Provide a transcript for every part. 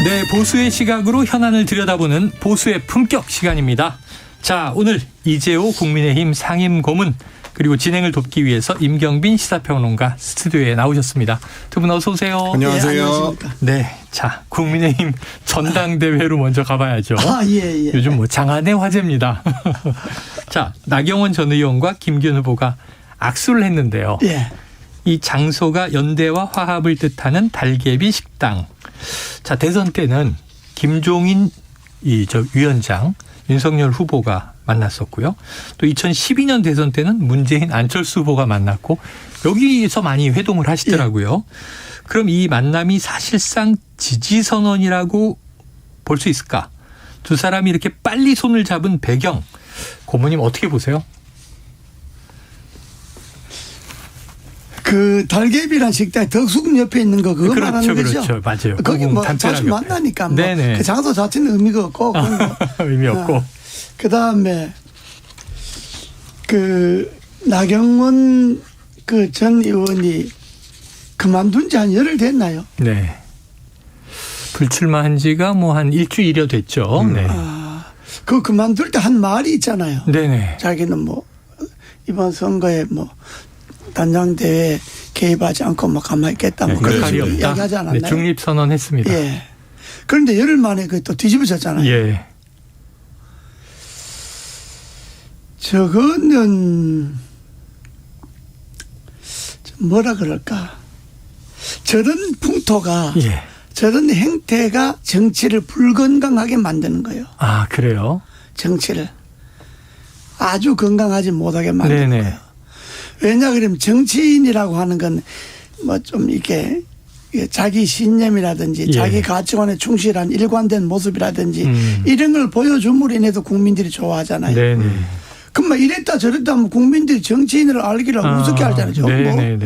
네, 보수의 시각으로 현안을 들여다보는 보수의 품격 시간입니다. 자, 오늘 이재호 국민의힘 상임고문 그리고 진행을 돕기 위해서 임경빈 시사평론가 스튜디오에 나오셨습니다. 두 분 어서 오세요. 안녕하세요. 네, 자, 국민의힘 전당대회로 먼저 가봐야죠. 예. 요즘 뭐 장안의 화제입니다. 자, 나경원 전 의원과 김기현 후보가 악수를 했는데요. 예. 이 장소가 연대와 화합을 뜻하는 달개비 식당. 자, 대선 때는 김종인 위원장, 윤석열 후보가 만났었고요. 또 2012년 대선 때는 문재인 안철수 후보가 만났고 여기서 많이 회동을 하시더라고요. 그럼 이 만남이 사실상 지지선언이라고 볼 수 있을까? 두 사람이 이렇게 빨리 손을 잡은 배경, 고모님 어떻게 보세요? 그 달개비란 식당 덕수궁 옆에 있는 거 그거 말하는 거죠? 그렇죠. 맞아요. 거기 뭐 자주 만나니까 뭐 그 장소 자체는 의미가 없고 의미 없고. 그다음에 그 나경원 그 전 의원이 그만둔 지 한 열흘 됐나요? 네. 불출마한 지가 뭐 한 일주일여 됐죠. 네. 그 그만둘 때 한 말이 있잖아요. 네네. 자기는 뭐 이번 선거에 뭐 단장대회 개입하지 않고 뭐 가만히 있겠다 뭐 그런 식으로 이야기하지 않았나요? 네, 중립 선언했습니다. 예. 그런데 열흘 만에 그 또 뒤집어졌잖아요. 예. 저거는 뭐라 그럴까? 저런 풍토가 저런 행태가 정치를 불건강하게 만드는 거예요. 아, 그래요? 정치를 아주 건강하지 못하게 만드는 거예요. 왜냐 그러면 정치인이라고 하는 건 뭐 좀 이렇게 자기 신념이라든지 자기 가치관에 충실한 일관된 모습이라든지 이런 걸 보여줌으로 인해서 국민들이 좋아하잖아요. 네네. 그럼 뭐 이랬다 저랬다 하면 국민들이 정치인을 알기를 우습게 알잖아요. 뭐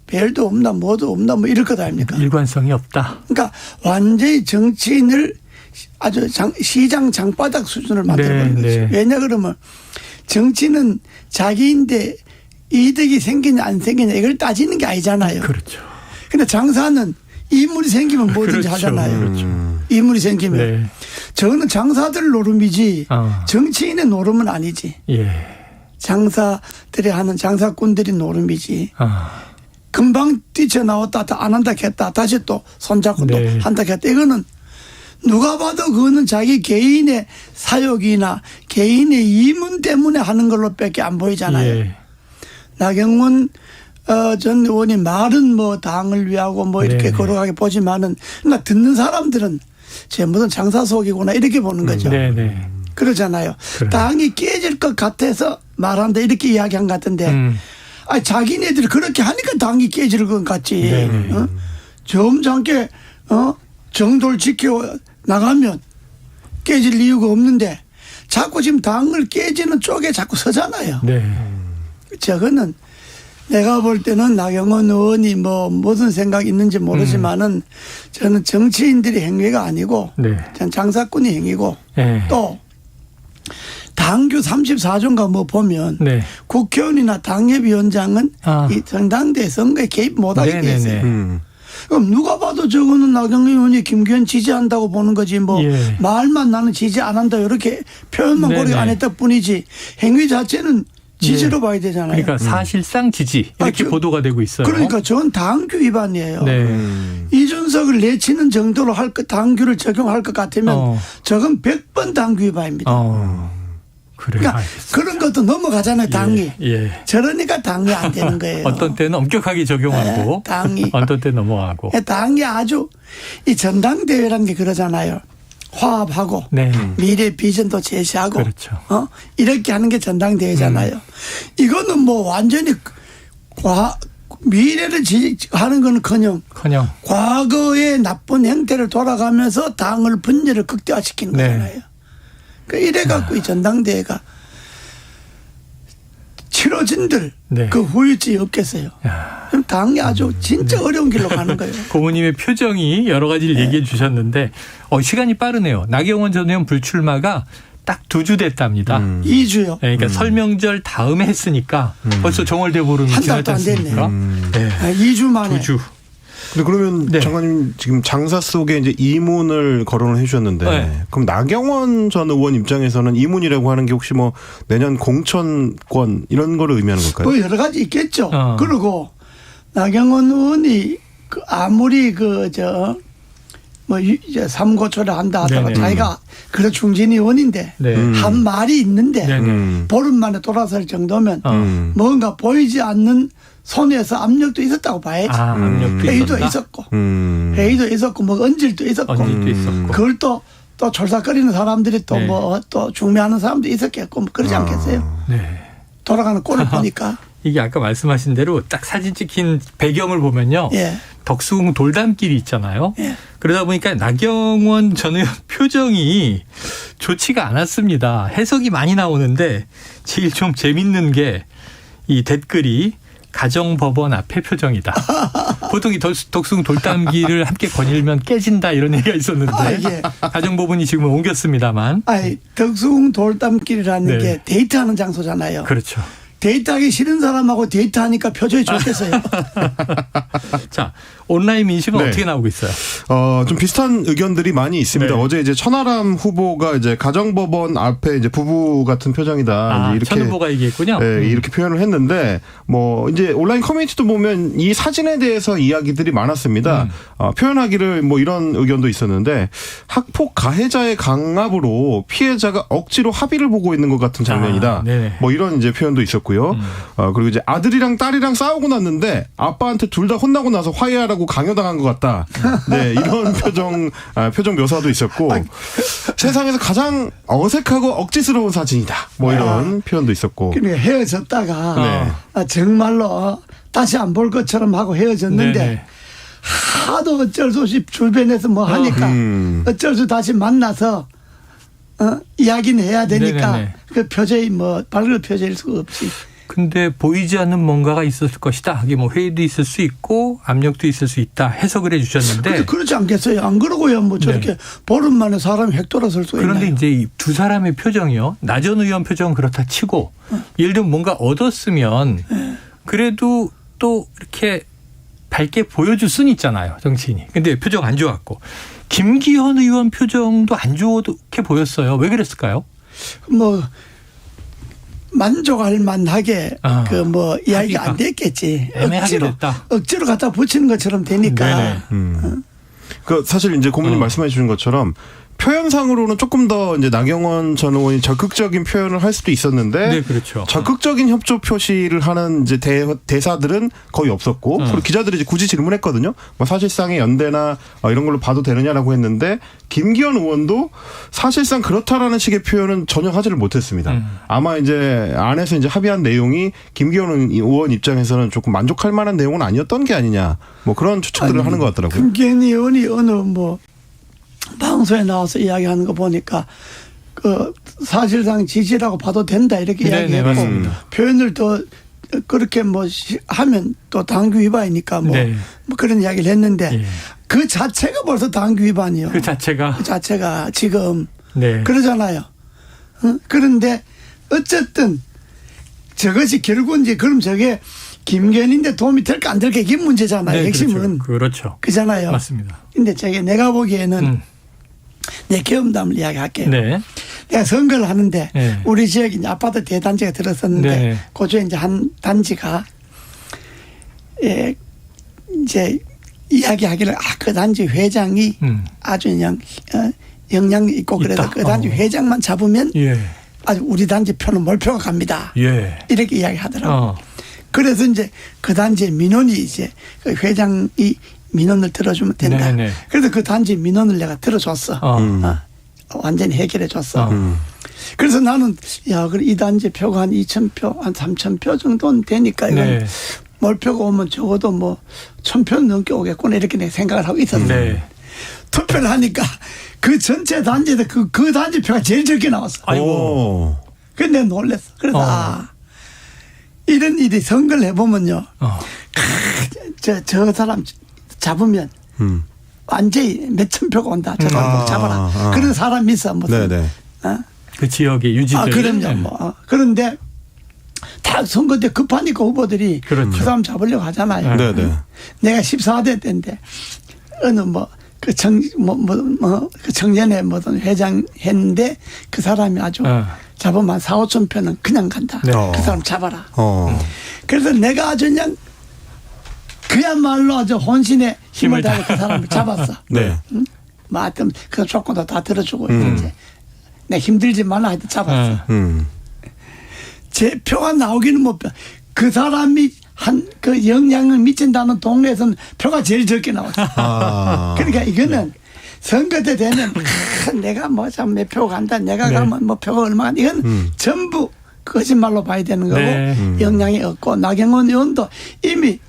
별도 없나 뭐도 없나 뭐 이럴 것 아닙니까? 일관성이 없다. 그러니까 완전히 정치인을 아주 시장 장바닥 수준을 만들어버린 거죠. 왜냐 그러면 정치는 자기인데 이득이 생기냐 안 생기냐 이걸 따지는 게 아니잖아요. 그렇죠. 근데 장사는 이물이 생기면 뭐든지 하잖아요. 그렇죠. 이물이 생기면. 저거는 장사들 노름이지 정치인의 노름은 아니지. 장사들이 하는 장사꾼들이 노름이지. 금방 뛰쳐나왔다 안 한다 했다 다시 또 손잡고 또 한다 했다. 이거는 누가 봐도 그거는 자기 개인의 사욕이나 개인의 이문 때문에 하는 걸로 밖에 안 보이잖아요. 나경원 전 의원이 말은 뭐 당을 위하고 뭐 이렇게 걸어가게 보지만은 그러니까 듣는 사람들은 전부 다 장사 속이구나 이렇게 보는 거죠. 그러잖아요. 당이 깨질 것 같아서 말한다 이렇게 이야기한 것 같은데 아니 자기네들이 그렇게 하니까 당이 깨질 것 같지. 점잖게 정도를 지켜 나가면 깨질 이유가 없는데 자꾸 지금 당을 깨지는 쪽에 자꾸 서잖아요. 저거는 내가 볼 때는 나경원 의원이 뭐 무슨 생각이 있는지 모르지만은 저는 정치인들의 행위가 아니고 전 장사꾼의 행위고 또 당규 34조인가 뭐 보면 국회의원이나 당협위원장은 이 전당대회 선거에 개입 못하게 돼 있어요. 그럼 누가 봐도 저거는 나경원 의원이 김기현 지지한다고 보는 거지 뭐 말만 나는 지지 안 한다 이렇게 표현만 고려 안 했다 뿐이지 행위 자체는 지지로 봐야 되잖아요. 그러니까 사실상 지지 이렇게 보도가 되고 있어요. 그러니까 전 당규 위반이에요. 이준석을 내치는 정도로 당규를 적용할 것 같으면 저건 100번 당규 위반입니다. 그러니까 그런 것도 넘어가잖아요. 당이. 저러니까 당이 안 되는 거예요. 어떤 때는 엄격하게 적용하고 당이. 어떤 때는 넘어가고. 당이 아주 이 전당대회라는 게 그러잖아요. 화합하고 미래 비전도 제시하고 이렇게 하는 게 전당대회잖아요. 이거는 뭐 완전히 미래를 하는 거는커녕 과거의 나쁜 행태를 돌아가면서 당을 분열을 극대화시키는 거잖아요. 그러니까 이래 갖고 이 전당대회가 치러진들 그 후유증이 없겠어요. 그럼 당이 아주 진짜 어려운 길로 가는 거예요. 고모님의 표정이 여러 가지를 얘기해 주셨는데 시간이 빠르네요. 나경원 전 의원 불출마가 딱 2주 됐답니다. 2주요. 그러니까 설명절 다음에 했으니까 벌써 정월대 보름이 한 달도 안 됐네. 2주 만에. 2주. 근데 그러면 네. 장관님 지금 장사 속에 이제 이문을 거론을 해주셨는데 네. 그럼 나경원 전 의원 입장에서는 이문이라고 하는 게 혹시 뭐 내년 공천권 이런 거를 의미하는 걸까요? 뭐 여러 가지 있겠죠. 그리고 나경원 의원이 아무리 이제 삼고초를 한다 하다가 네네. 자기가 그래 중진 의원인데 네. 한 말이 있는데 네네. 보름 만에 돌아설 정도면 뭔가 보이지 않는 손에서 압력도 있었다고 봐야지. 압력도 회의도 있었다? 있었고 회의도 있었고 뭐 언질도 있었고 언질도 있었고. 그걸 또 졸삭거리는 사람들이 또 네. 또 중매하는 사람도 있었겠고 뭐 그러지 않겠어요. 네. 돌아가는 꼴을 보니까. 이게 아까 말씀하신 대로 딱 사진 찍힌 배경을 보면요. 예. 덕수궁 돌담길이 있잖아요. 예. 그러다 보니까 나경원 전 의원 표정이 좋지가 않았습니다. 해석이 많이 나오는데 제일 좀 재밌는 게 이 댓글이 가정법원 앞의 표정이다. 보통 이 덕수궁 돌담길을 함께 거닐면 깨진다 이런 얘기가 있었는데 예. 가정법원이 지금은 옮겼습니다만. 덕수궁 돌담길이라는 네. 게 데이트하는 장소잖아요. 그렇죠. 데이트하기 싫은 사람하고 데이트하니까 표정이 좋겠어요. 자, 온라인 민심은 네. 어떻게 나오고 있어요? 좀 비슷한 의견들이 많이 있습니다. 네. 어제 이제 천하람 후보가 이제 가정법원 앞에 이제 부부 같은 표정이다. 이제 이렇게 천 후보가 얘기했군요. 네, 이렇게 표현을 했는데 뭐 이제 온라인 커뮤니티도 보면 이 사진에 대해서 이야기들이 많았습니다. 표현하기를 뭐 이런 의견도 있었는데 학폭 가해자의 강압으로 피해자가 억지로 합의를 보고 있는 것 같은 장면이다. 네네. 뭐 이런 이제 표현도 있었고요. 그리고 이제 아들이랑 딸이랑 싸우고 났는데 아빠한테 둘 다 혼나고 나서 화해하라고 강요당한 것 같다. 네, 이런 표정 묘사도 있었고 세상에서 가장 어색하고 억지스러운 사진이다. 뭐 이런 표현도 있었고. 그러니까 헤어졌다가 정말로 다시 안 볼 것처럼 하고 헤어졌는데 네네. 하도 어쩔 수 없이 주변에서 뭐 하니까 어쩔 수 다시 만나서 이야기는 해야 되니까 네네네. 그 표정이 뭐 밝을 표정일 수가 없이. 근데 보이지 않는 뭔가가 있었을 것이다. 이게 뭐 회의도 있을 수 있고 압력도 있을 수 있다. 해석을 해 주셨는데. 그렇지 않겠어요? 안 그러고요. 뭐 저렇게 보름 만에 사람이 획 돌아설 수가 그런데 있나요? 이제 이 두 사람의 표정이요. 나 전 의원 표정은 그렇다 치고 예를 들면 뭔가 얻었으면 그래도 또 이렇게 밝게 보여줄 수는 있잖아요. 정치인이. 근데 표정 안 좋았고. 김기현 의원 표정도 안 좋게 보였어요. 왜 그랬을까요? 뭐 만족할 만하게 그 뭐 이야기가 안 됐겠지. 애매하게 됐다. 억지로 갖다 붙이는 것처럼 되니까. 그 사실 이제 고모님 말씀해 주신 것처럼 표현상으로는 조금 더 이제 나경원 전 의원이 적극적인 표현을 할 수도 있었는데 네, 그렇죠. 적극적인 협조 표시를 하는 이제 대사들은 거의 없었고 그리고 기자들이 이제 굳이 질문했거든요. 뭐 사실상의 연대나 이런 걸로 봐도 되느냐라고 했는데 김기현 의원도 사실상 그렇다라는 식의 표현은 전혀 하지를 못했습니다. 아마 이제 안에서 이제 합의한 내용이 김기현 의원 입장에서는 조금 만족할 만한 내용은 아니었던 게 아니냐. 뭐 그런 추측들을 하는 것 같더라고요. 김기현 의원이 어느 뭐 방송에 나와서 이야기하는 거 보니까 그 사실상 지지라고 봐도 된다 이렇게 이야기했고 맞습니다. 표현을 더 그렇게 뭐 하면 또 당규 위반이니까 뭐 그런 이야기를 했는데 그 자체가 벌써 당규 위반이요. 그 자체가 지금 그러잖아요. 그런데 어쨌든 저것이 결국은 이제 그럼 저게 김기현인데 도움이 될까 안 될까 이게 문제잖아요. 핵심은. 그렇죠. 그잖아요. 맞습니다. 근데 저게 내가 보기에는 내 경험담을 이야기할게요. 내가 선거를 하는데 우리 지역에 이제 아파트 대단지가 들었었는데 그중에 이제 한 단지가 이제 이야기하기를 그 단지 회장이 아주 그냥 영향이 있고 그래서 그 단지 회장만 잡으면 아주 우리 단지 표는 몰표가 갑니다. 이렇게 이야기하더라고요. 그래서 이제 그 단지의 민원이 이제 그 회장이 민원을 들어주면 된다. 그래서 그 단지 민원을 내가 들어줬어. 완전히 해결해 줬어. 그래서 나는 그래 이 단지 표가 한 2,000표, 한 3,000표 정도는 되니까 이건 몰표가 오면 적어도 뭐 1,000표 넘게 오겠구나 이렇게 내가 생각을 하고 있었어요. 투표를 하니까 그 전체 단지에서 그 단지 표가 제일 적게 나왔어. 아이고. 그래서 내가 놀랐어. 그래서 이런 일이 선거를 해보면요. 저 사람 잡으면 완전히 몇천 표가 온다. 저 사람 잡아라. 그런 사람이 있어. 무슨. 그 지역의 유지들. 그럼요. 뭐. 그런데 다 선거 때 급하니까 후보들이 그렇죠. 그 사람 잡으려고 하잖아요. 네네. 내가 14대 때인데 어느 그 청년회 무슨 회장 했는데 그 사람이 아주 잡으면 한 4, 5천 표는 그냥 간다. 네. 그 사람 잡아라. 어. 그래서 내가 아주 그냥 그야말로 아주 혼신의 힘을 다해 그 사람을 잡았어. 네. 응? 뭐 하여튼 그 조건도 다 들어주고 이제 내가 힘들지 말라 하여튼 잡았어. 제 표가 나오기는 못 그 사람이 한 그 영향을 미친다는 동네에서는 표가 제일 적게 나왔어. 아. 그러니까 이거는 선거 때 되면 내가 뭐 참 몇 표 간다. 내가 네. 가면 뭐 표가 얼마 간다. 이건 전부 거짓말로 봐야 되는 거고 네. 영향이 없고 나경원 의원도 이미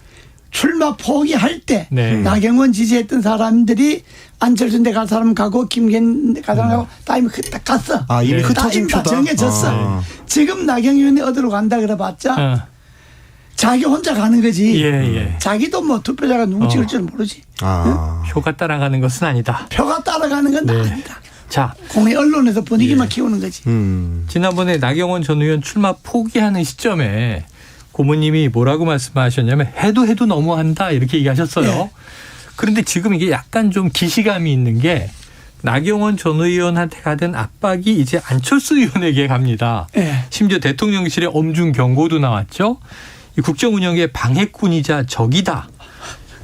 출마 포기할 때 네. 나경원 지지했던 사람들이 안철수 데 갈 사람 가고 김기현 갈 사람 가고 다 이미 딱 갔어. 아, 이미 네. 흩어진 다 표다. 정해졌어. 아. 지금 나경원 의원이 어디로 간다 그래봤자 자기 혼자 가는 거지. 예. 자기도 뭐 투표자가 누구 찍을 줄 모르지. 아. 표가 따라가는 것은 아니다. 표가 따라가는 건 네. 아니다. 자, 공의 언론에서 분위기만 예. 키우는 거지. 지난번에 나경원 전 의원 출마 포기하는 시점에 고모님이 뭐라고 말씀하셨냐면 해도 너무한다 이렇게 얘기하셨어요. 네. 그런데 지금 이게 약간 좀 기시감이 있는 게 나경원 전 의원한테 가던 압박이 이제 안철수 의원에게 갑니다. 네. 심지어 대통령실의 엄중 경고도 나왔죠. 이 국정 운영의 방해꾼이자 적이다.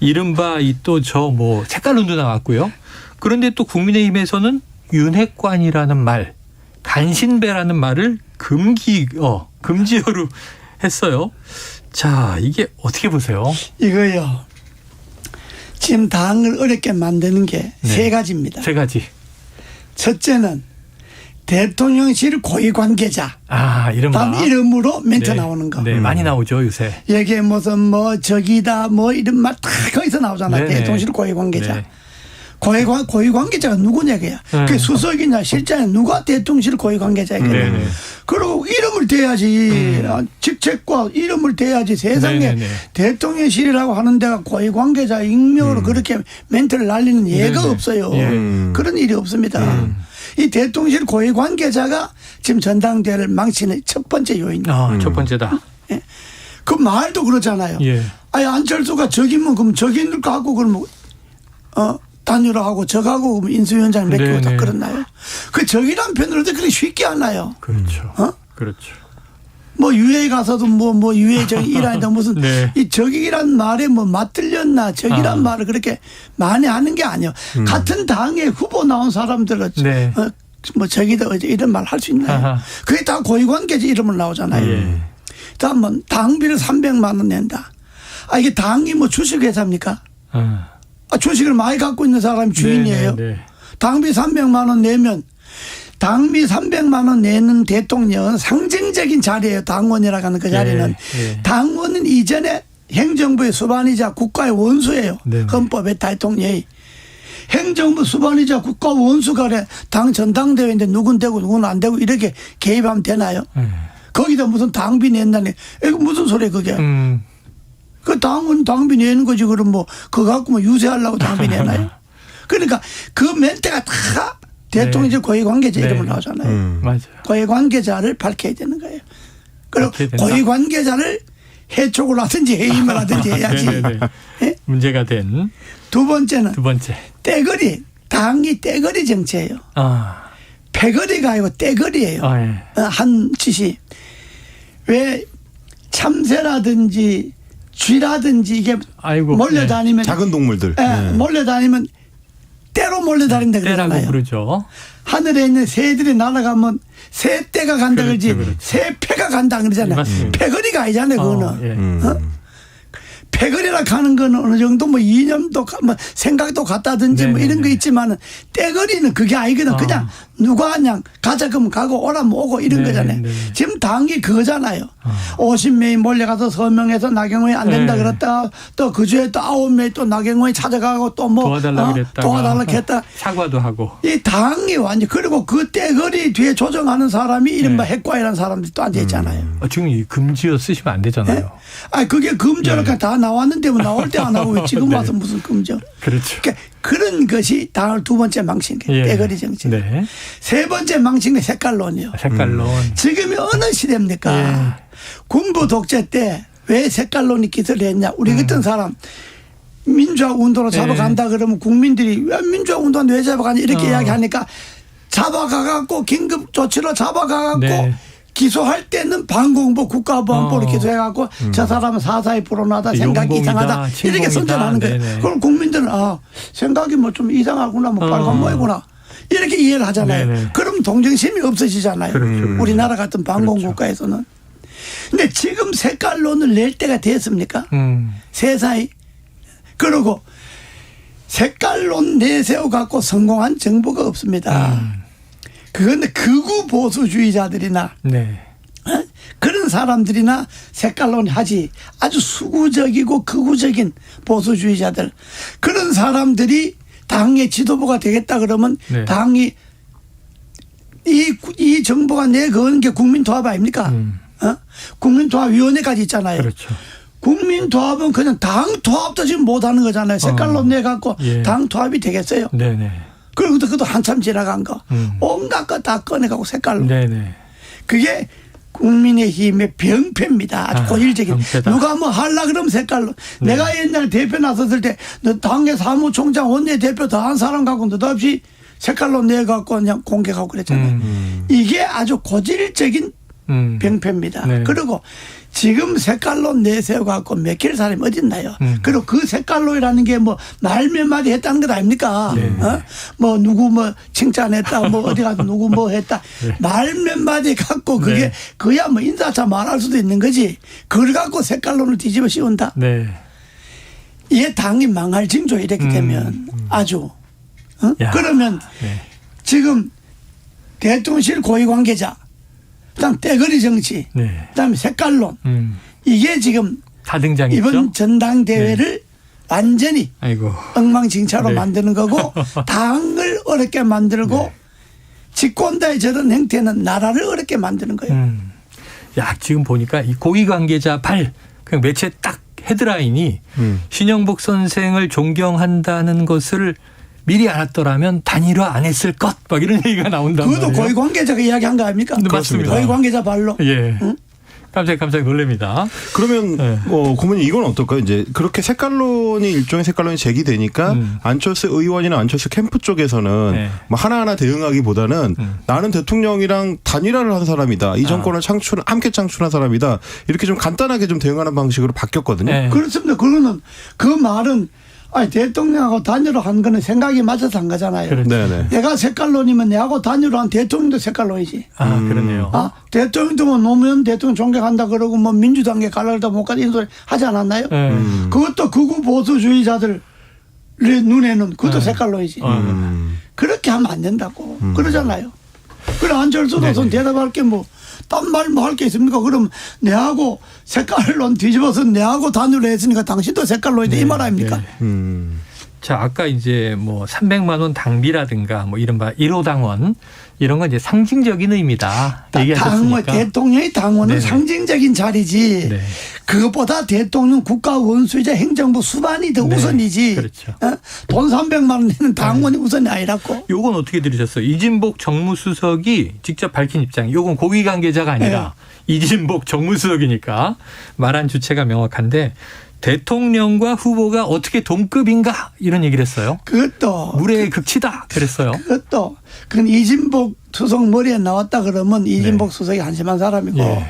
이른바 이 또 저 뭐 색깔론도 나왔고요. 그런데 또 국민의힘에서는 윤핵관이라는 말, 간신배라는 말을 금지어로 했어요. 자, 이게 어떻게 보세요? 이거요. 지금 당을 어렵게 만드는 게 세 가지입니다. 세 가지. 첫째는 대통령실 고위 관계자. 이른바. 다음 이름으로 멘트 네. 나오는 거. 네, 많이 나오죠, 요새. 여기에 무슨 뭐 적이다 뭐 이런 말 다 거기서 나오잖아요. 네네. 대통령실 고위 관계자. 네. 고위 관계자가 누구냐고요. 그게 수석이냐 실장이냐 누가 대통령실 고위 관계자에게. 네네. 그리고 이름을 대야지. 직책과 이름을 대야지. 세상에 네네네. 대통령실이라고 하는 데가 고위 관계자 익명으로 그렇게 멘트를 날리는 예가 네네. 없어요. 예. 그런 일이 없습니다. 이 대통령실 고위 관계자가 지금 전당대회를 망치는 첫 번째 요인입니다. 첫 번째다. 그 말도 그렇잖아요. 예. 아니 안철수가 적이면 그럼 적인 거 하고 그러면 단일화하고 적하고 그럼 인수위원장 맡기고 다 네네. 그렇나요? 그 적이란 표현을 그렇게 쉽게 하나요? 그렇죠. 어? 그렇죠. 뭐 유해 가서도 뭐 유해 적이 일하는데 무슨 네. 이 적이란 말에 뭐 맞들렸나 적이란 말을 그렇게 많이 하는 게 아니에요. 같은 당에 후보 나온 사람들은 네. 뭐 적이다 이런 말 할 수 있나요? 아하. 그게 다 고위관계자 이름을 나오잖아요. 예. 다음 뭐 당비를 300만 원 낸다. 이게 당이 뭐 주식회사입니까? 주식을 많이 갖고 있는 사람이 주인이에요. 네. 당비 300만 원 내면 당비 300만 원 내는 대통령은 상징적인 자리예요. 당원이라고 하는 그 자리는. 네. 당원은 이전에 행정부의 수반이자 국가의 원수예요. 네. 헌법의 대통령이. 행정부 수반이자 국가 원수가 당 전당대회인데 누군 되고 누군 안 되고 이렇게 개입하면 되나요? 거기다 무슨 당비 낸다니. 이거 무슨 소리야 그게. 그 당은 당비 내는 거지. 그럼 뭐 그거 갖고 뭐 유세하려고 당비 내나요? 그러니까 그 멘트가 다 대통령실 고위 관계자 이름을 나오잖아요. 맞아요. 고위 관계자를 밝혀야 되는 거예요. 그리고 밝혀야 된다. 고위 관계자를 해촉을 하든지 해임을 하든지 해야지. 네네네. 예? 문제가 된 두 번째는 두 번째. 떼거리. 당이 떼거리 정치예요. 패거리가 아니고 떼거리예요. 예. 한 짓이. 왜 참새라든지 쥐라든지 이게 아이고, 몰려다니면 작은 동물들. 몰려다니면 때로 몰려다닌다 때라고 그러잖아요. 부르죠. 하늘에 있는 새들이 날아가면 새떼가 간다 그러지 그렇죠. 새패가 간다 그러잖아요. 맞습니다. 패거리가 아니잖아요. 그거는. 예. 패거리라 가는 거는 어느 정도 뭐 이념도 뭐 생각도 같다든지 뭐 이런 거 있지만은 떼거리는 그게 아니거든. 그냥 누가 그냥 가자 그러면 가고 오라면 오고 이런 거잖아요. 지금 당이 그거잖아요. 50명이 몰려가서 서명해서 나경원이 안 된다 그랬다. 또 그 주에 또 9명이 또 나경원이 찾아가고 또 뭐 도와달라고 그랬다가 도와달라고 했다. 사과도 하고. 이 당이 완전 그리고 그 떼거리 뒤에 조정하는 사람이 이른바 핵과이라는 사람들이 또 앉아 있잖아요. 지금 이 금지어 쓰시면 안 되잖아요. 그게 금지니까 다 나왔는데 뭐 나올 때 안 하고 왜 지금 와서 무슨 금지요? 그렇죠. 그러니까 그런 것이 당을 두 번째 망친 게 떼거리 정치. 네. 세 번째 망친 게 색깔론이요. 색깔론. 지금이 어느 시대입니까? 예. 군부 독재 때 왜 색깔론이 기술을 했냐. 우리 같은 사람 민주화 운동으로 잡아간다 그러면 국민들이 왜 민주화 운동 왜 잡아가냐 이렇게 이야기하니까 잡아가갖고 긴급 조치로 잡아가갖고 네. 기소할 때는 반공보 국가보안법으로 기소해갖고 저 사람은 사사에 불어나다 생각이 용공이다, 이상하다 침공이다. 이렇게 선전하는 거예요. 네네. 그럼 국민들은 생각이 뭐 좀 이상하구나 뭐 빨간 뭐이구나 이렇게 이해를 하잖아요. 네네. 그럼 동정심이 없어지잖아요. 그렇죠. 우리나라 같은 반공국가에서는. 근데 지금 색깔론을 낼 때가 됐습니까? 세상에. 그리고 색깔론 내세워 갖고 성공한 정부가 없습니다. 그런데 극우 보수주의자들이나 네. 그런 사람들이나 색깔론 하지 아주 수구적이고 극우적인 보수주의자들 그런 사람들이 당의 지도부가 되겠다 그러면 네. 당이 이 정부가 내건 게 국민통합 아닙니까? 국민통합위원회까지 있잖아요. 그렇죠. 국민통합은 그냥 당통합도 지금 못하는 거잖아요. 색깔론 내갖고 예. 당통합이 되겠어요. 네네. 그리고 그것도 한참 지나간 거. 온갖 거 다 꺼내갖고 색깔로. 네네. 그게 국민의힘의 병폐입니다. 아주 고질적인. 병폐다. 누가 뭐 하려 그러면 색깔로. 내가 옛날에 대표 나섰을 때 너 당의 사무총장 원내대표 더 한 사람 갖고 느닷없이 색깔로 내갖고 그냥 공격하고 그랬잖아요. 이게 아주 고질적인 병폐입니다. 네. 그리고 지금 색깔로 내세워갖고 맥힐 사람이 어디 있나요? 그리고 그 색깔로라는 게 뭐 말 몇 마디 했다는 것 아닙니까? 네. 뭐 누구 뭐 칭찬했다, 뭐 어디 가서 누구 뭐 했다. 네. 말 몇 마디 갖고 그게 네. 그야 뭐 인사차 말할 수도 있는 거지. 그걸 갖고 색깔론을 뒤집어 씌운다. 네. 이게 당이 망할 징조 이렇게 되면 아주. 야. 그러면 네. 지금 대통령실 고위 관계자, 그다음 떼거리 정치, 네. 그다음에 색깔론 이게 지금 다 등장했죠. 이번 전당대회를 완전히 아이고. 엉망진창으로 네. 만드는 거고 당을 어렵게 만들고 집권자의 저런 행태는 나라를 어렵게 만드는 거예요. 야, 지금 보니까 이 고위 관계자 발 그냥 매체 딱 헤드라인이 신영복 선생을 존경한다는 것을 미리 알았더라면 단일화 안 했을 것 막 이런 얘기가 나온단 말이에요. 그것도 고위 관계자가 이야기한 거 아닙니까? 네, 맞습니다. 고위 관계자 발로. 예. 응? 깜짝 놀랍니다. 그러면 네. 고모님 이건 어떨까요? 이제 그렇게 색깔론이 일종의 색깔론이 제기되니까 안철수 의원이나 안철수 캠프 쪽에서는 네. 뭐 하나하나 대응하기보다는 나는 대통령이랑 단일화를 한 사람이다. 이 정권을 함께 창출한 사람이다. 이렇게 좀 간단하게 좀 대응하는 방식으로 바뀌었거든요. 네. 그렇습니다. 그거는 그 말은 아니 대통령하고 단일화 한 거는 생각이 맞아서 한 거잖아요. 그렇죠. 네네. 내가 색깔론이면 내하고 단일화 한 대통령도 색깔론이지. 그러네요. 대통령도 뭐 노무현 대통령 존경한다 그러고 뭐 민주당에 가려다 못 가다 이런 소리 하지 않았나요? 그것도 극우 보수주의자들 눈에는 그것도 색깔론이지. 그렇게 하면 안 된다고 그러잖아요. 그래 안철수도 선 대답할 게 뭐 딴 말 뭐 할 게 있습니까? 그럼 내하고 색깔론 뒤집어서 내하고 단일화 했으니까 당신도 색깔론이다 이 말 아닙니까? 자, 아까 이제 뭐 300만 원 당비라든가 뭐 이른바 1호 당원 이런 건 이제 상징적인 의미다 얘기하셨으니까. 대통령의 당원은 네네. 상징적인 자리지. 네. 그것보다 대통령 국가 원수이자 행정부 수반이 더 네. 우선이지. 그렇죠. 돈 300만 원 내는 당원이 우선이 아니라고. 요건 어떻게 들으셨어요? 이진복 정무수석이 직접 밝힌 입장. 요건 고위 관계자가 아니라 이진복 정무수석이니까 말한 주체가 명확한데 대통령과 후보가 어떻게 동급인가 이런 얘기를 했어요. 그것도 물의 극치다 그랬어요. 그것도 그건 이진복 수석 머리에 나왔다 그러면 이진복 수석이 한심한 사람이고 예.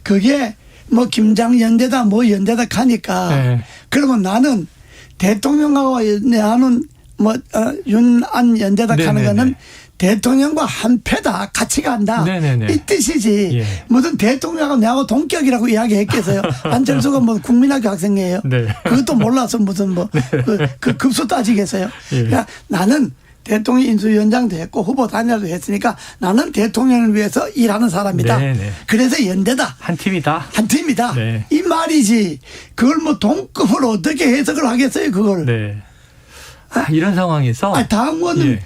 그게 뭐 김장 연대다 뭐 연대다 가니까 예. 그러면 나는 대통령하고 연대하는 뭐 윤안 연대다 가는 네네네. 거는 대통령과 한패다 같이 간다 네네네. 이 뜻이지. 예. 무슨 대통령하고 내하고 동격이라고 이야기했겠어요. 안철수가 뭐 국민학교 학생이에요. 네. 그것도 몰라서 무슨 뭐 그 급수 따지겠어요. 예. 그러니까 나는 대통령 인수위원장도 했고 후보 단일화도 했으니까 나는 대통령을 위해서 일하는 사람이다. 네네. 그래서 연대다. 한 팀이다. 한 팀이다. 네. 이 말이지. 그걸 뭐 동급으로 어떻게 해석을 하겠어요 그걸. 네. 이런 상황에서 당원은 예.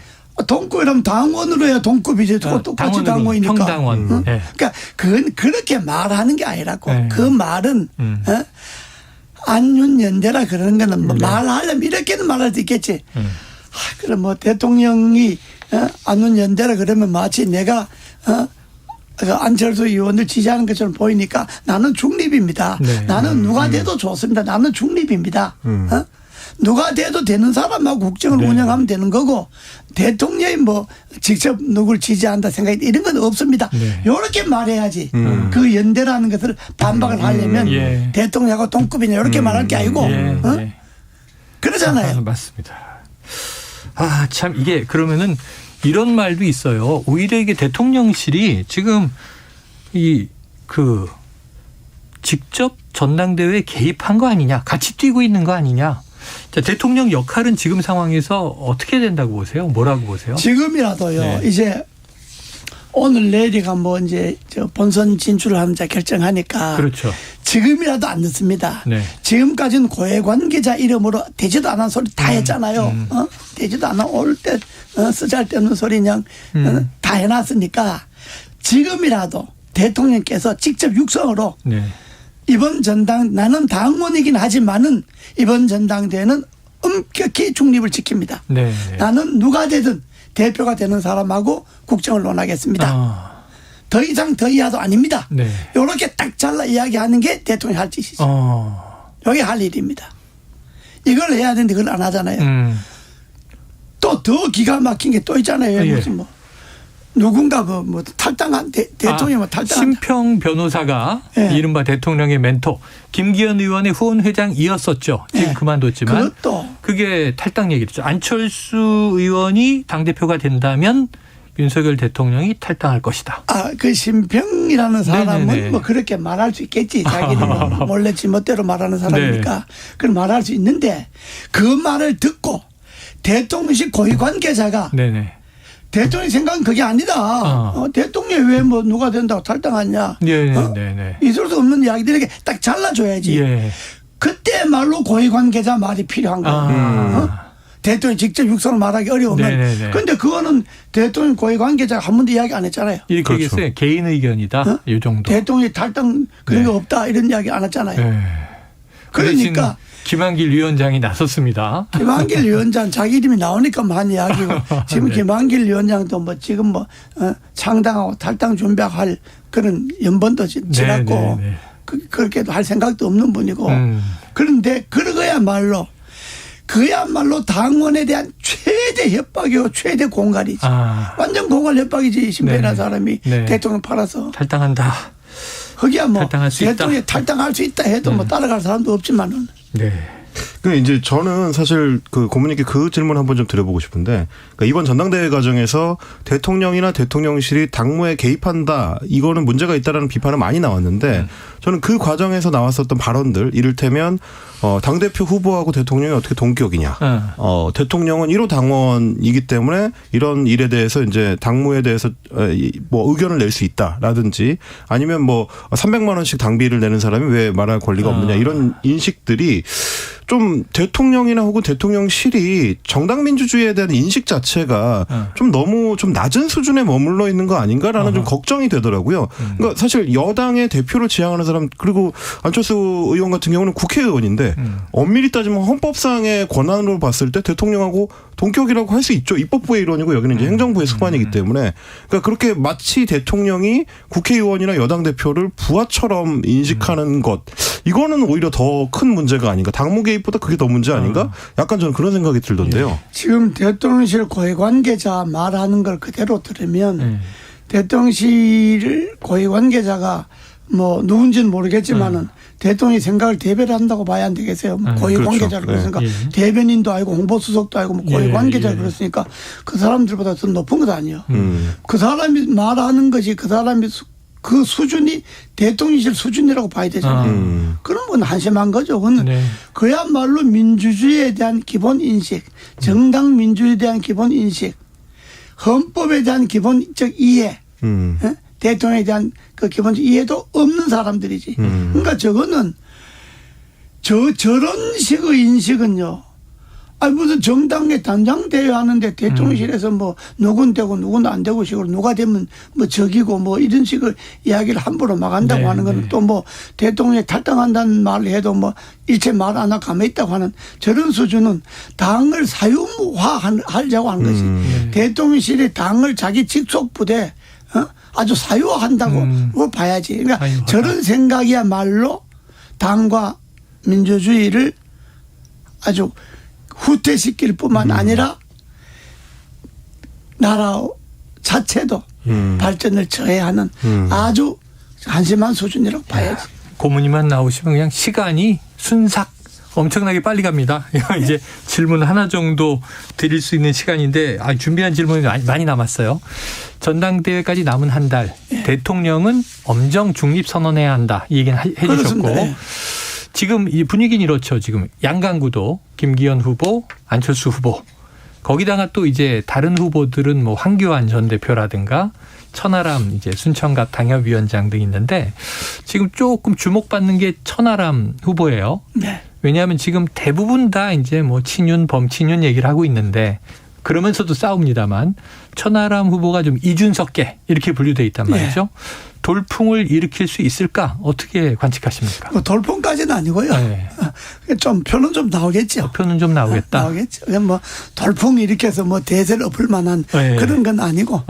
동급이라면 당원으로 해야 동급이지. 똑같이 당원이니까. 평당원. 응? 예. 그러니까 그건 그렇게 말하는 게 아니라고. 네. 그 말은 안윤연대라 그러는 거는 뭐 말하려면 이렇게는 말할 수 있겠지. 그럼 뭐 대통령이 안는 연대라 그러면 마치 내가 그 안철수 의원을 지지하는 것처럼 보이니까 나는 중립입니다. 네. 나는 누가 돼도 좋습니다. 나는 중립입니다. 누가 돼도 되는 사람하고 국정을 네. 운영하면 되는 거고 대통령이 뭐 직접 누굴 지지한다 생각이 이런 건 없습니다. 네. 이렇게 말해야지. 그 연대라는 것을 반박을 하려면 예. 대통령하고 동급이냐 이렇게 말할 게 아니고 예. 그러잖아요. 맞습니다. 아, 참 이게 그러면은 이런 말도 있어요. 오히려 이게 대통령실이 지금 직접 전당대회에 개입한 거 아니냐, 같이 뛰고 있는 거 아니냐. 자, 대통령 역할은 지금 상황에서 어떻게 된다고 보세요? 뭐라고 보세요? 지금이라도요. 네. 이제 오늘 내일이가 뭐 이제 저 본선 진출을 하는 자 결정하니까. 그렇죠. 지금이라도 안 늦습니다. 네. 지금까지는 고위 관계자 이름으로 되지도 않은 소리 다 했잖아요. 되지도 않아 올 때 쓰잘데없는 소리 그냥 다 해놨으니까 지금이라도 대통령께서 직접 육성으로 네. 이번 전당 나는 당원이긴 하지만은 이번 전당대회는 엄격히 중립을 지킵니다. 네. 나는 누가 되든 대표가 되는 사람하고 국정을 논하겠습니다. 아. 더 이상 더 이하도 아닙니다. 네. 이렇게 딱 잘라 이야기하는 게 대통령이 할 짓이죠. 여기 할 일입니다. 이걸 해야 되는데 그걸 안 하잖아요. 또 더 기가 막힌 게 또 있잖아요. 예. 무슨 뭐 누군가 뭐 탈당한 대통령이 뭐 탈당한 심평 변호사가 예. 이른바 대통령의 멘토 김기현 의원의 후원 회장이었었죠. 지금 예. 그만뒀지만 그것도 그게 탈당 얘기죠. 안철수 의원이 당대표가 된다면 윤석열 대통령이 탈당할 것이다. 그 심평이라는 사람은 네네네. 뭐 그렇게 말할 수 있겠지. 자기는 뭐 몰래 지멋대로 말하는 사람이니까 네. 그걸 말할 수 있는데 그 말을 듣고 대통령실 고위 관계자가 네네. 대통령 생각은 그게 아니다. 대통령이 왜 뭐 누가 된다고 탈당하냐. 네네네. 있을 수 없는 이야기들 이렇게 딱 잘라줘야지. 예. 그때 말로 고위 관계자 말이 필요한 거예요. 대통령이 직접 육성을 말하기 어려우면. 네네네. 그런데 그거는 대통령 고위 관계자가 한 번도 이야기 안 했잖아요. 이렇게 그렇죠. 얘기했어요. 개인 의견이다. 이 정도. 대통령이 탈당 그런 네. 게 없다 이런 이야기 안 했잖아요. 네. 그러니까 김한길 위원장이 나섰습니다. 김한길 위원장 자기 이름이 나오니까 한 이야기고 지금 네. 김한길 위원장도 뭐 지금 뭐 창당하고 탈당 준비할 그런 연번도 지났고 네. 그렇게도 할 생각도 없는 분이고 그런데 그야말로 당원에 대한 최대 협박이고 최대 공갈이지. 완전 공갈 협박이지. 신배라는 사람이 대통령 팔아서. 탈당한다. 거기야 뭐 탈당할 수 대통령이 있다. 탈당할 수 있다 해도 뭐 따라갈 사람도 없지만은. 네. 그 이제 저는 사실 그 고문님께 그 질문 한번 좀 드려보고 싶은데, 그러니까 이번 전당대회 과정에서 대통령이나 대통령실이 당무에 개입한다, 이거는 문제가 있다라는 비판은 많이 나왔는데 저는 그 과정에서 나왔었던 발언들, 이를테면 당대표 후보하고 대통령이 어떻게 동격이냐. 대통령은 1호 당원이기 때문에 이런 일에 대해서 이제 당무에 대해서 뭐 의견을 낼 수 있다라든지, 아니면 뭐 300만 원씩 당비를 내는 사람이 왜 말할 권리가 없느냐, 이런 인식들이 좀 대통령이나 혹은 대통령실이 정당민주주의에 대한 인식 자체가 좀 너무 좀 낮은 수준에 머물러 있는 거 아닌가라는 좀 걱정이 되더라고요. 그러니까 사실 여당의 대표를 지향하는 사람, 그리고 안철수 의원 같은 경우는 국회의원인데 엄밀히 따지면 헌법상의 권한으로 봤을 때 대통령하고 동격이라고 할 수 있죠. 입법부의 일원이고 여기는 이제 행정부의 수반이기 때문에. 그러니까 그렇게 마치 대통령이 국회의원이나 여당 대표를 부하처럼 인식하는 것, 이거는 오히려 더 큰 문제가 아닌가. 당무 개입보다 그게 더 문제 아닌가? 약간 저는 그런 생각이 들던데요. 지금 대통령실 고위 관계자 말하는 걸 그대로 들으면 대통령실 고위 관계자가 뭐 누군지는 모르겠지만은 대통령이 생각을 대변을 한다고 봐야 안 되겠어요. 고위 그렇죠. 관계자를 그랬으니까 대변인도 아니고 홍보수석도 아니고 뭐 고위 관계자를 그랬으니까 그 사람들보다 더 높은 것 아니에요. 그 사람이 말하는 것이 그 사람이 그 수준이 대통령실 수준이라고 봐야 되잖아요. 그런 건 한심한 거죠. 그건 그야말로 민주주의에 대한 기본 인식, 정당 민주주의에 대한 기본 인식, 헌법에 대한 기본적 이해, 대통령에 대한 그 기본적 이해도 없는 사람들이지. 그러니까 저거는 저런 식의 인식은요. 아니 무슨 정당의 단장 대회 하는데 대통령실에서 뭐 누군 되고 누군 안 되고 식으로 누가 되면 뭐 적이고 뭐 이런 식의 이야기를 함부로 막 한다고 네, 하는 거는 네. 또 뭐 대통령이 탈당한다는 말을 해도 뭐 일체 말 안 하고 가만히 있다고 하는 저런 수준은 당을 사유화하려고 하는 것이 네. 대통령실이 당을 자기 직속 부대 아주 사유화한다고 그걸 봐야지. 그러니까 사유화다. 저런 생각이야말로 당과 민주주의를 아주 후퇴시킬 뿐만 아니라 나라 자체도 발전을 저해하는 아주 한심한 수준이라고 봐야지. 고문이만 나오시면 그냥 시간이 순삭 엄청나게 빨리 갑니다. 이제 질문 하나 정도 드릴 수 있는 시간인데 준비한 질문이 많이 남았어요. 전당대회까지 남은 한 달 대통령은 엄정 중립 선언해야 한다. 이 얘기는 해 주셨고 네. 지금 이 분위기는 이렇죠. 지금 양강구도 김기현 후보, 안철수 후보 거기다가 또 이제 다른 후보들은 뭐 황교안 전 대표라든가 천하람 이제 순천갑 당협위원장 등 있는데 지금 조금 주목받는 게 천하람 후보예요. 네. 왜냐하면 지금 대부분 다 이제 뭐 친윤, 범친윤 얘기를 하고 있는데 그러면서도 싸웁니다만 천하람 후보가 좀 이준석계 이렇게 분류돼 있단 말이죠. 돌풍을 일으킬 수 있을까? 어떻게 관측하십니까? 뭐 돌풍까지는 아니고요. 네. 좀 표는 좀 나오겠죠. 표는 좀 나오겠다. 나오겠죠. 그냥 뭐 돌풍 일으켜서 뭐 대세를 엎을 만한 네. 그런 건 아니고.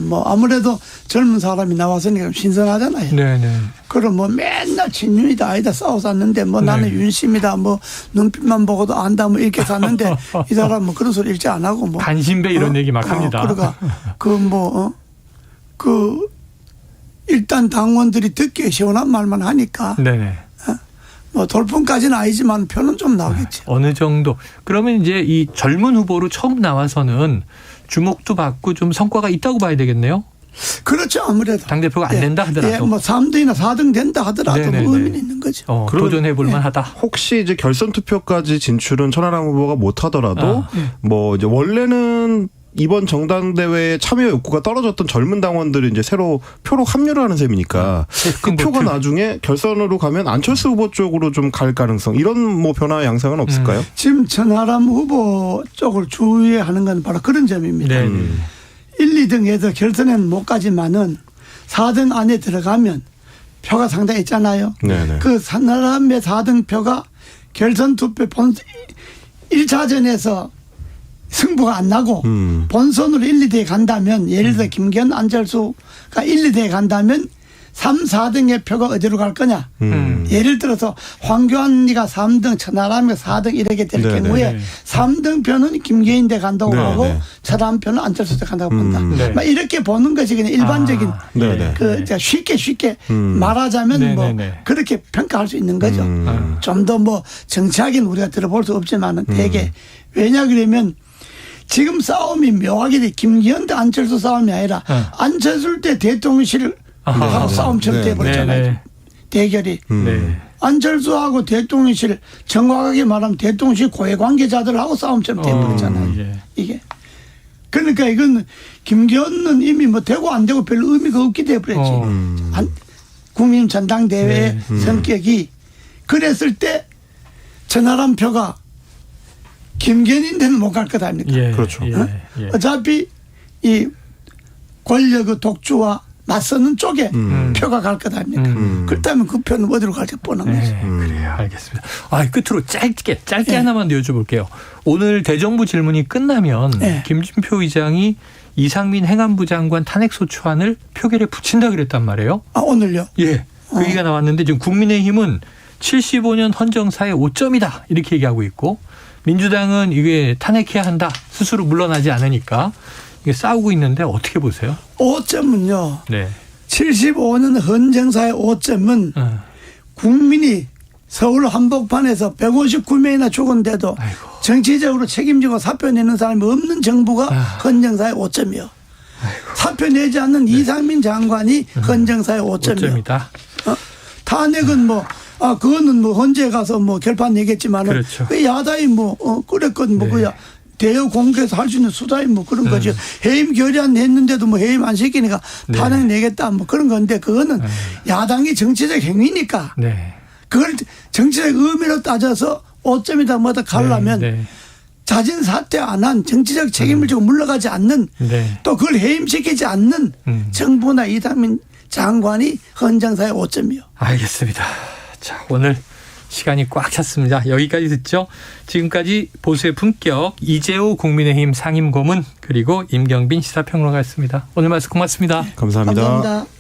뭐 아무래도 젊은 사람이 나와서니까 신선하잖아요. 네네. 그럼 뭐 맨날 친윤이다 아니다 싸워쌌는데 뭐 나는 윤심이다 뭐 눈빛만 보고도 안다 뭐 이렇게 샀는데 이 사람 뭐 그런 소리 일제 안 하고 뭐 반신배 이런 얘기 막 합니다. 그러니까 일단 당원들이 듣기에 시원한 말만 하니까 네네. 뭐 돌풍까지는 아니지만 표는 좀 나오겠죠. 어느 정도. 그러면 이제 이 젊은 후보로 처음 나와서는 주목도 받고 좀 성과가 있다고 봐야 되겠네요. 그렇죠. 아무래도. 당대표가 안 된다 하더라도. 뭐 3등이나 4등 된다 하더라도 네네네. 뭐 의미는 있는 거죠. 도전해 볼 만하다. 혹시 이제 결선 투표까지 진출은 천하람 후보가 못 하더라도 뭐 이제 원래는 이번 정당대회에 참여 욕구가 떨어졌던 젊은 당원들이 이제 새로 표로 합류를 하는 셈이니까 그 표가 나중에 결선으로 가면 안철수 후보 쪽으로 좀 갈 가능성 이런 뭐 변화 양상은 없을까요? 지금 천하람 후보 쪽을 주의하는 건 바로 그런 점입니다. 1, 2등에서 결선에는 못 가지만은 4등 안에 들어가면 표가 상당히 있잖아요. 네네. 그 천하람의 4등 표가 결선 투표 1차전에서 승부가 안 나고 본선으로 1, 2대에 간다면 예를 들어 김기현 안철수가 1, 2대에 간다면 3, 4등의 표가 어디로 갈 거냐. 예를 들어서 황교안이가 3등 천하람이가 4등 이렇게 될 네네. 경우에 3등 표는 김기현대 간다고 네네. 하고 천하람 표는 안철수대 간다고 본다. 네. 막 이렇게 보는 것이 그냥 일반적인 네네. 쉽게 말하자면 뭐 네네네. 그렇게 평가할 수 있는 거죠. 좀 더 뭐 정치하기는 우리가 들어볼 수 없지만은 되게 왜냐 그러면 지금 싸움이 묘하게 김기현 대 안철수 싸움이 아니라 안철수 때 대통령실 하고 싸움처럼 돼버렸잖아요. 네네. 대결이. 네. 안철수하고 대통령실 정확하게 말하면 대통령실 고위 관계자들하고 싸움처럼 돼버렸잖아요. 예. 이게. 그러니까 이건 김기현은 이미 뭐 되고 안 되고 별로 의미가 없게 돼버렸지. 국민 전당대회의 성격이 그랬을 때 천하람 표가 김기현인데는 못 갈 것 아닙니까? 예. 그렇죠. 예. 어차피 이 권력의 독주와 맞서는 쪽에 표가 갈 것 아닙니까? 그렇다면 그 표는 어디로 갈지 뻔한 거죠. 네, 그래요. 알겠습니다. 끝으로 짧게 하나만 여쭤볼게요. 오늘 대정부 질문이 끝나면 김진표 의장이 이상민 행안부 장관 탄핵소추안을 표결에 붙인다 그랬단 말이에요. 오늘요? 예. 그 얘기가 나왔는데 지금 국민의힘은 75년 헌정사의 5점이다 이렇게 얘기하고 있고 민주당은 이게 탄핵해야 한다. 스스로 물러나지 않으니까 이게 싸우고 있는데 어떻게 보세요? 5점은요. 네. 75년 헌정사의 5점은 국민이 서울 한복판에서 159명이나 죽은데도 정치적으로 책임지고 사표 내는 사람이 없는 정부가 헌정사의 5점이요. 사표 내지 않는 이상민 장관이 헌정사의 5점이요. 탄핵은 뭐 그거는 뭐 헌재 가서 뭐 결판 내겠지만은 그렇죠. 그 야당이 그랬건 그야 대여 공개해서 할 수 있는 수단이 뭐 그런 거죠. 해임 결의안 했는데도 뭐 해임 안 시키니까 탄핵 내겠다 뭐 그런 건데 그거는 야당이 정치적 행위니까 그걸 정치적 의미로 따져서 5점이다 뭐다 가려면 자진 사퇴 안 한 정치적 책임을 지고 물러가지 않는 네. 또 그걸 해임시키지 않는 정부나 이상민 장관이 헌정사의 오점이요. 알겠습니다. 자, 오늘 시간이 꽉 찼습니다. 여기까지 듣죠. 지금까지 보수의 품격 이재호 국민의힘 상임고문 그리고 임경빈 시사평론가였습니다. 오늘 말씀 고맙습니다. 감사합니다. 감사합니다.